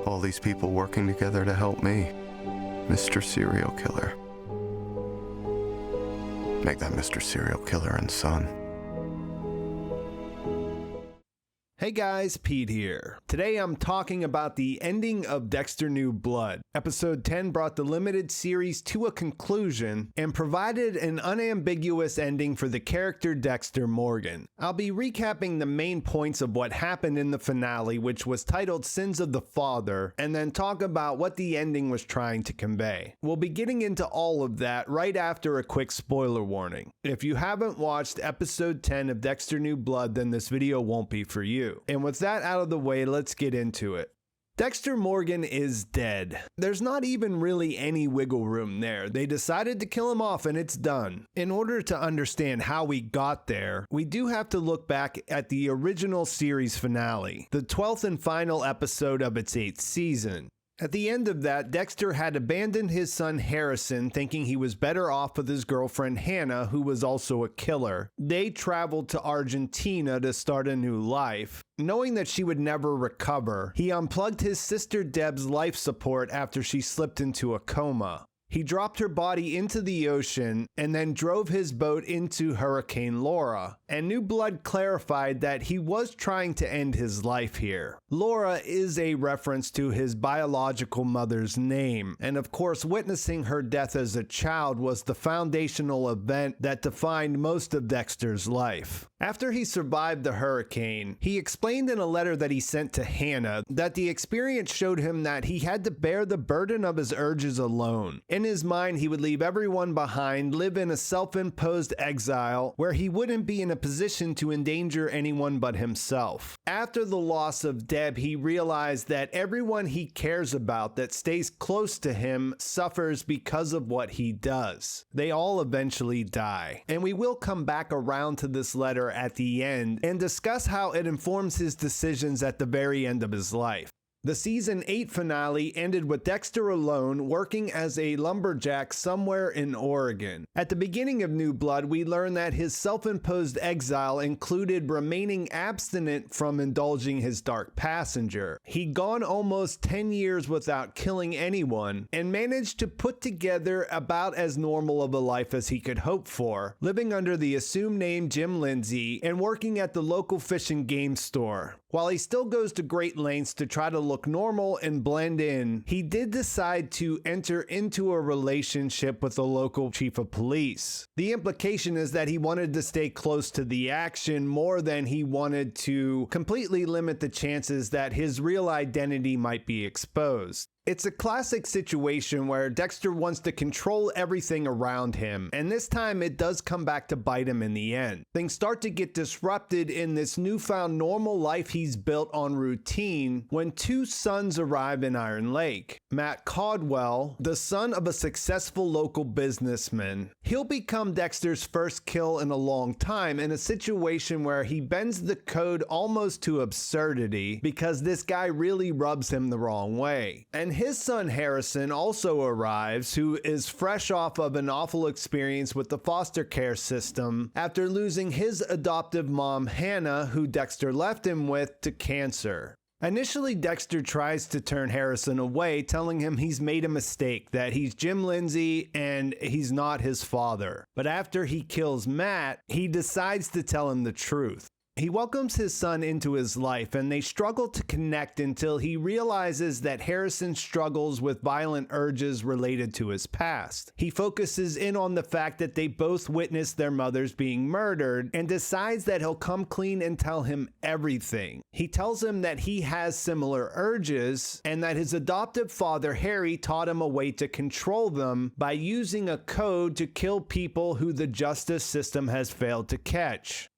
All these people working together to help me. Mr. Serial Killer. Make that Mr. Serial Killer and Son. Hey guys, Pete here. Today I'm talking about the ending of Dexter New Blood. Episode 10 brought the limited series to a conclusion and provided an unambiguous ending for the character Dexter Morgan. I'll be recapping the main points of what happened in the finale, which was titled Sins of the Father, and then talk about what the ending was trying to convey. We'll be getting into all of that right after a quick spoiler warning. If you haven't watched episode 10 of Dexter New Blood, then this video won't be for you. And with that out of the way, let's get into it. Dexter Morgan is dead. There's not even really any wiggle room there. They decided to kill him off and it's done. In order to understand how we got there, we do have to look back at the original series finale, the 12th and final episode of its 8th season. At the end of that, Dexter had abandoned his son Harrison, thinking he was better off with his girlfriend Hannah, who was also a killer. They traveled to Argentina to start a new life. Knowing that she would never recover, he unplugged his sister Deb's life support after she slipped into a coma. He dropped her body into the ocean and then drove his boat into Hurricane Laura, and New Blood clarified that he was trying to end his life here. Laura is a reference to his biological mother's name, and of course witnessing her death as a child was the foundational event that defined most of Dexter's life. After he survived the hurricane, he explained in a letter that he sent to Hannah that the experience showed him that he had to bear the burden of his urges alone. In his mind, he would leave everyone behind, live in a self-imposed exile where he wouldn't be in a position to endanger anyone but himself. After the loss of Deb, he realized that everyone he cares about that stays close to him suffers because of what he does. They all eventually die. And we will come back around to this letter at the end and discuss how it informs his decisions at the very end of his life. The season 8 finale ended with Dexter alone working as a lumberjack somewhere in Oregon. At the beginning of New Blood, we learn that his self-imposed exile included remaining abstinent from indulging his dark passenger. He'd gone almost 10 years without killing anyone and managed to put together about as normal of a life as he could hope for, living under the assumed name Jim Lindsay and working at the local fish and game store. While he still goes to great lengths to try to look normal and blend in, he did decide to enter into a relationship with the local chief of police. The implication is that he wanted to stay close to the action more than he wanted to completely limit the chances that his real identity might be exposed. It's a classic situation where Dexter wants to control everything around him, and this time it does come back to bite him in the end. Things start to get disrupted in this newfound normal life he's built on routine when two sons arrive in Iron Lake. Matt Caldwell, the son of a successful local businessman. He'll become Dexter's first kill in a long time in a situation where he bends the code almost to absurdity because this guy really rubs him the wrong way. And his son Harrison also arrives, who is fresh off of an awful experience with the foster care system after losing his adoptive mom Hannah, who Dexter left him with, to cancer. Initially, Dexter tries to turn Harrison away, telling him he's made a mistake, that he's Jim Lindsay and he's not his father. But after he kills Matt, he decides to tell him the truth. He welcomes his son into his life, and they struggle to connect until he realizes that Harrison struggles with violent urges related to his past. He focuses in on the fact that they both witnessed their mothers being murdered and decides that he'll come clean and tell him everything. He tells him that he has similar urges and that his adoptive father Harry taught him a way to control them by using a code to kill people who the justice system has failed to catch.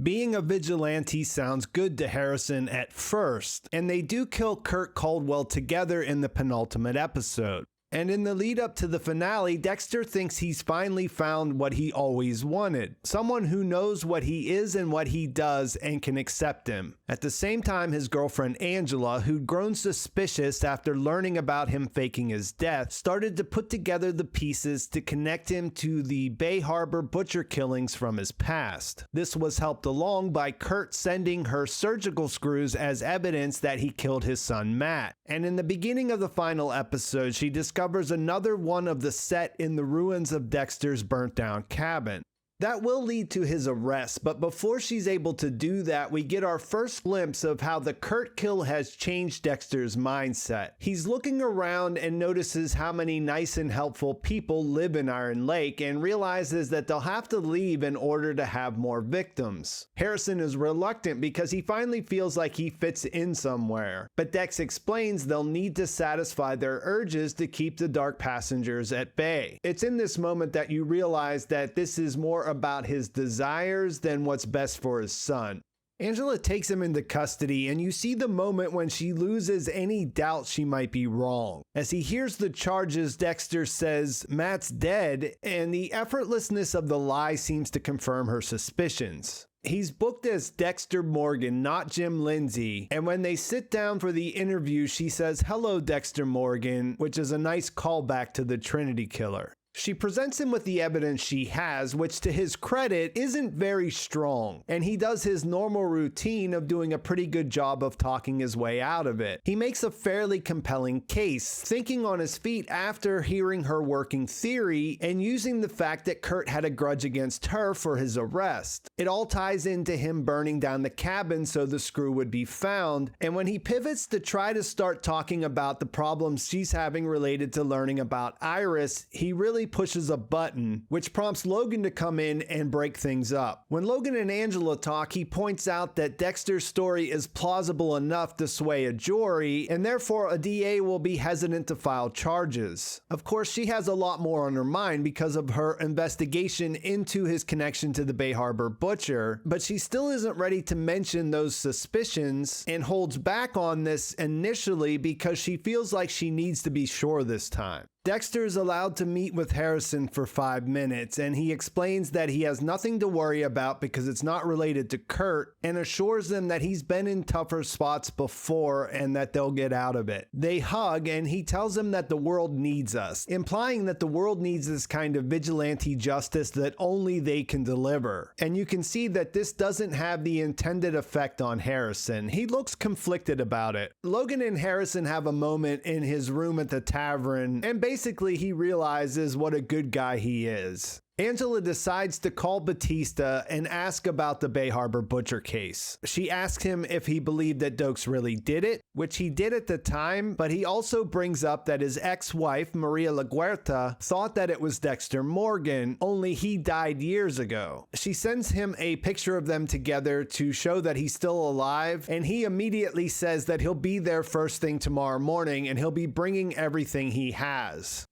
Being a vigilante sounds good to Harrison at first, and they do kill Kurt Caldwell together in the penultimate episode. And in the lead up to the finale, Dexter thinks he's finally found what he always wanted. Someone who knows what he is and what he does and can accept him. At the same time, his girlfriend Angela, who'd grown suspicious after learning about him faking his death, started to put together the pieces to connect him to the Bay Harbor butcher killings from his past. This was helped along by Kurt sending her surgical screws as evidence that he killed his son Matt. And in the beginning of the final episode, she discovers another one of the set in the ruins of Dexter's burnt down cabin. That will lead to his arrest, but before she's able to do that, we get our first glimpse of how the Kurt kill has changed Dexter's mindset. He's looking around and notices how many nice and helpful people live in Iron Lake and realizes that they'll have to leave in order to have more victims. Harrison is reluctant because he finally feels like he fits in somewhere, but Dex explains they'll need to satisfy their urges to keep the dark passengers at bay. It's in this moment that you realize that this is more about his desires than what's best for his son. Angela takes him into custody, and you see the moment when she loses any doubt she might be wrong. As he hears the charges, Dexter says Matt's dead, and the effortlessness of the lie seems to confirm her suspicions. He's booked as Dexter Morgan, not Jim Lindsay, and when they sit down for the interview, she says, "Hello, Dexter Morgan," which is a nice callback to the Trinity Killer. She presents him with the evidence she has, which to his credit isn't very strong, and he does his normal routine of doing a pretty good job of talking his way out of it. He makes a fairly compelling case, thinking on his feet after hearing her working theory and using the fact that Kurt had a grudge against her for his arrest. It all ties into him burning down the cabin so the screw would be found, and when he pivots to try to start talking about the problems she's having related to learning about Iris, he really pushes a button, which prompts Logan to come in and break things up. When Logan and Angela talk, he points out that Dexter's story is plausible enough to sway a jury, and therefore a DA will be hesitant to file charges. Of course, she has a lot more on her mind because of her investigation into his connection to the Bay Harbor butcher, but she still isn't ready to mention those suspicions and holds back on this initially because she feels like she needs to be sure this time. Dexter is allowed to meet with Harrison for 5 minutes, and he explains that he has nothing to worry about because it's not related to Kurt, and assures them that he's been in tougher spots before and that they'll get out of it. They hug, and he tells them that the world needs us, implying that the world needs this kind of vigilante justice that only they can deliver. And you can see that this doesn't have the intended effect on Harrison. He looks conflicted about it. Logan and Harrison have a moment in his room at the tavern, and basically, he realizes what a good guy he is. Angela decides to call Batista and ask about the Bay Harbor butcher case. She asks him if he believed that Dokes really did it, which he did at the time, but he also brings up that his ex-wife, Maria LaGuerta, thought that it was Dexter Morgan, only he died years ago. She sends him a picture of them together to show that he's still alive, and he immediately says that he'll be there first thing tomorrow morning and he'll be bringing everything he has.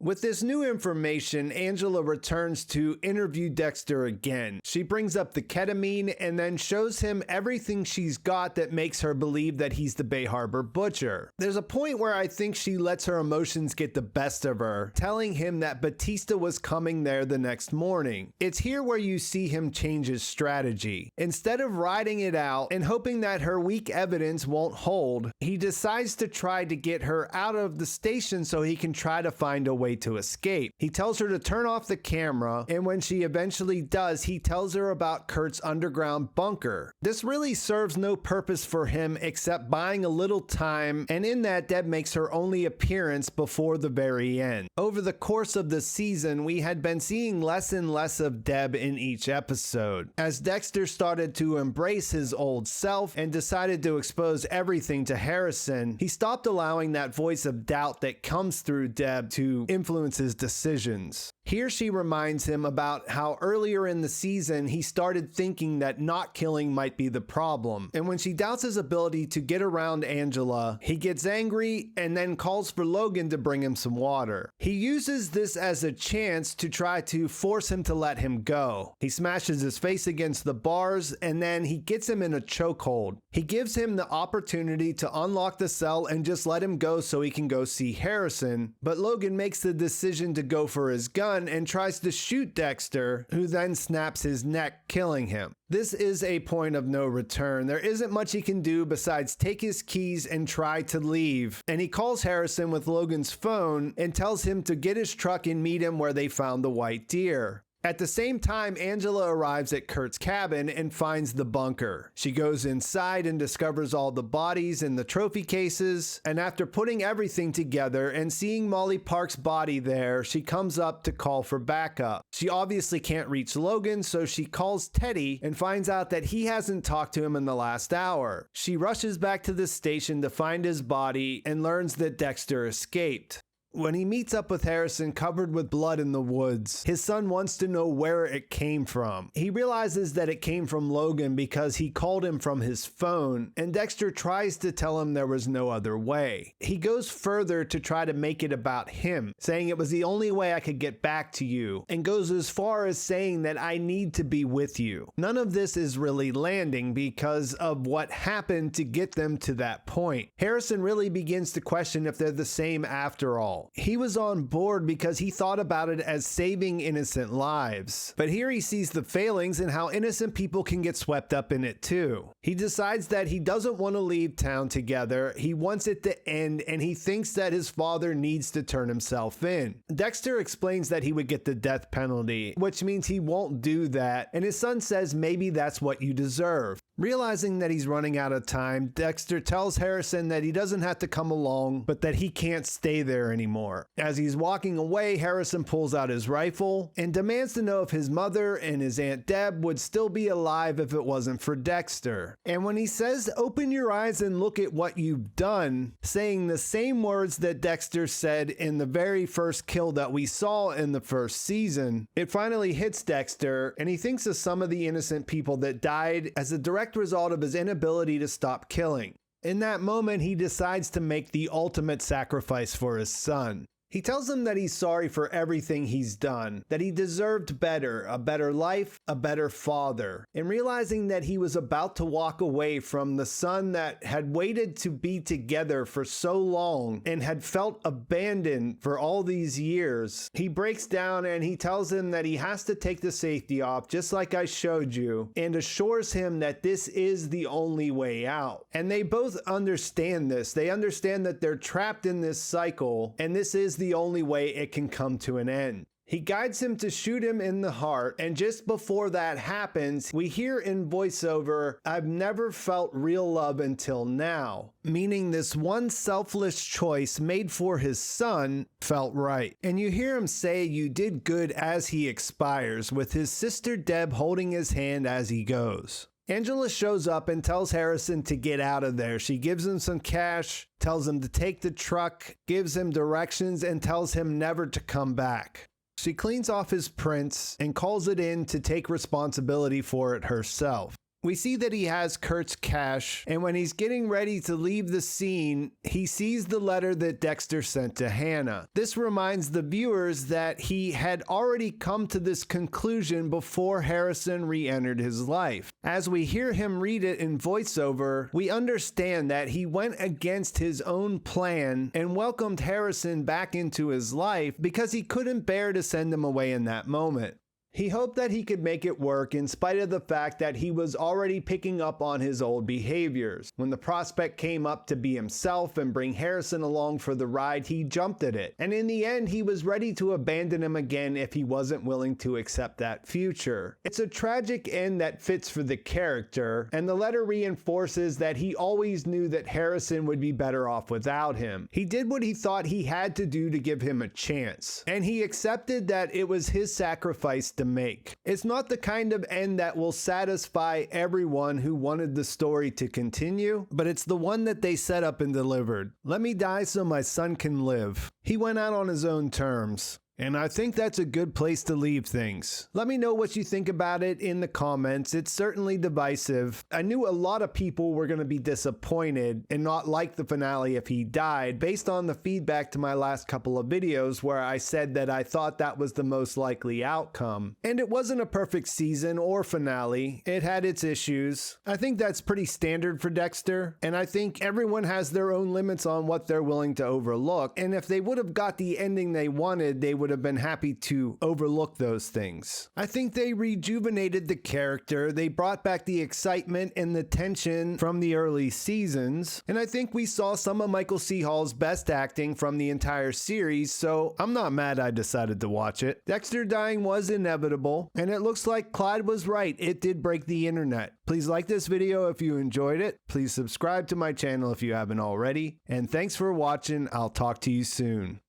With this new information, Angela returns to interview Dexter again. She brings up the ketamine and then shows him everything she's got that makes her believe that he's the Bay Harbor butcher. There's a point where I think she lets her emotions get the best of her, telling him that Batista was coming there the next morning. It's here where you see him change his strategy. Instead of riding it out and hoping that her weak evidence won't hold, he decides to try to get her out of the station so he can try to find a way to escape. He tells her to turn off the camera, and when she eventually does, he tells her about Kurt's underground bunker. This really serves no purpose for him except buying a little time, and in that, Deb makes her only appearance before the very end. Over the course of the season, we had been seeing less and less of Deb in each episode. As Dexter started to embrace his old self and decided to expose everything to Harrison, he stopped allowing that voice of doubt that comes through Deb to influence his decisions. Here she reminds him about how earlier in the season he started thinking that not killing might be the problem. And when she doubts his ability to get around Angela, he gets angry and then calls for Logan to bring him some water. He uses this as a chance to try to force him to let him go. He smashes his face against the bars and then he gets him in a chokehold. He gives him the opportunity to unlock the cell and just let him go so he can go see Harrison, but Logan makes the decision to go for his gun and tries to shoot Dexter, who then snaps his neck, killing him. This is a point of no return. There isn't much he can do besides take his keys and try to leave. And he calls Harrison with Logan's phone and tells him to get his truck and meet him where they found the white deer. At the same time, Angela arrives at Kurt's cabin and finds the bunker. She goes inside and discovers all the bodies in the trophy cases, and after putting everything together and seeing Molly Park's body there, she comes up to call for backup. She obviously can't reach Logan, so she calls Teddy and finds out that he hasn't talked to him in the last hour. She rushes back to the station to find his body and learns that Dexter escaped. When he meets up with Harrison covered with blood in the woods, his son wants to know where it came from. He realizes that it came from Logan because he called him from his phone, and Dexter tries to tell him there was no other way. He goes further to try to make it about him, saying it was the only way I could get back to you, and goes as far as saying that I need to be with you. None of this is really landing because of what happened to get them to that point. Harrison really begins to question if they're the same after all. He was on board because he thought about it as saving innocent lives. But here he sees the failings and how innocent people can get swept up in it too. He decides that he doesn't want to leave town together. He wants it to end, and he thinks that his father needs to turn himself in. Dexter explains that he would get the death penalty, which means he won't do that, and his son says maybe that's what you deserve. Realizing that he's running out of time, Dexter tells Harrison that he doesn't have to come along, but that he can't stay there anymore. As he's walking away, Harrison pulls out his rifle and demands to know if his mother and his Aunt Deb would still be alive if it wasn't for Dexter. And when he says, "Open your eyes and look at what you've done," saying the same words that Dexter said in the very first kill that we saw in the first season, it finally hits Dexter, and he thinks of some of the innocent people that died as a direct result of his inability to stop killing. In that moment, he decides to make the ultimate sacrifice for his son. He tells him that he's sorry for everything he's done, that he deserved better, a better life, a better father. And realizing that he was about to walk away from the son that had waited to be together for so long and had felt abandoned for all these years, he breaks down and he tells him that he has to take the safety off, just like I showed you, and assures him that this is the only way out. And they both understand this. They understand that they're trapped in this cycle, and this is the only way it can come to an end. He guides him to shoot him in the heart, and just before that happens, we hear in voiceover, "I've never felt real love until now," meaning this one selfless choice made for his son felt right. And you hear him say, "You did good," as he expires, with his sister Deb holding his hand as he goes. Angela shows up and tells Harrison to get out of there. She gives him some cash, tells him to take the truck, gives him directions, and tells him never to come back. She cleans off his prints and calls it in to take responsibility for it herself. We see that he has Kurt's cash, and when he's getting ready to leave the scene, he sees the letter that Dexter sent to Hannah. This reminds the viewers that he had already come to this conclusion before Harrison re-entered his life. As we hear him read it in voiceover, we understand that he went against his own plan and welcomed Harrison back into his life because he couldn't bear to send him away in that moment. He hoped that he could make it work in spite of the fact that he was already picking up on his old behaviors. When the prospect came up to be himself and bring Harrison along for the ride, he jumped at it. And in the end, he was ready to abandon him again if he wasn't willing to accept that future. It's a tragic end that fits for the character, and the letter reinforces that he always knew that Harrison would be better off without him. He did what he thought he had to do to give him a chance, and he accepted that it was his sacrifice to make. It's not the kind of end that will satisfy everyone who wanted the story to continue, but it's the one that they set up and delivered. Let me die so my son can live. He went out on his own terms. And I think that's a good place to leave things. Let me know what you think about it in the comments. It's certainly divisive. I knew a lot of people were going to be disappointed and not like the finale if he died, based on the feedback to my last couple of videos where I said that I thought that was the most likely outcome. And it wasn't a perfect season or finale. It had its issues. I think that's pretty standard for Dexter, and I think everyone has their own limits on what they're willing to overlook, and if they would have got the ending they wanted, they would have been happy to overlook those things. I think they rejuvenated the character, they brought back the excitement and the tension from the early seasons, and I think we saw some of Michael C. Hall's best acting from the entire series, so I'm not mad I decided to watch it. Dexter dying was inevitable, and it looks like Clyde was right. It did break the internet. Please like this video if you enjoyed it. Please subscribe to my channel if you haven't already. And thanks for watching. I'll talk to you soon.